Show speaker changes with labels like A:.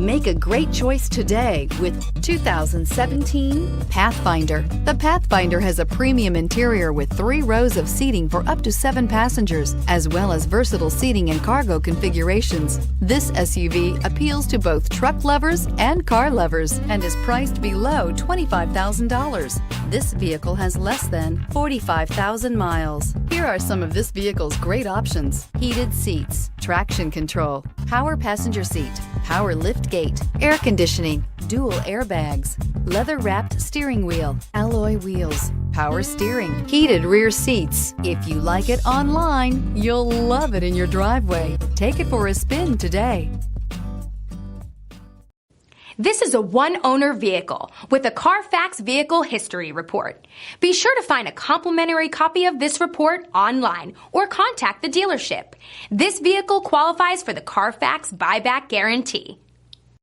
A: Make a great choice today with 2017 Pathfinder. The Pathfinder has a premium interior with 3 rows of seating for up to 7 passengers, as well as versatile seating and cargo configurations. This SUV appeals to both truck lovers and car lovers and is priced below $25,000. This vehicle has less than 45,000 miles. Here are some of this vehicle's great options: heated seats, traction control, power passenger seat, power lift gate, air conditioning, dual airbags, leather-wrapped steering wheel, alloy wheels, power steering, heated rear seats. If you like it online, you'll love it in your driveway. Take it for a spin today.
B: This is a one-owner vehicle with a CARFAX Vehicle History Report. Be sure to find a complimentary copy of this report online or contact the dealership. This vehicle qualifies for the CARFAX Buyback Guarantee.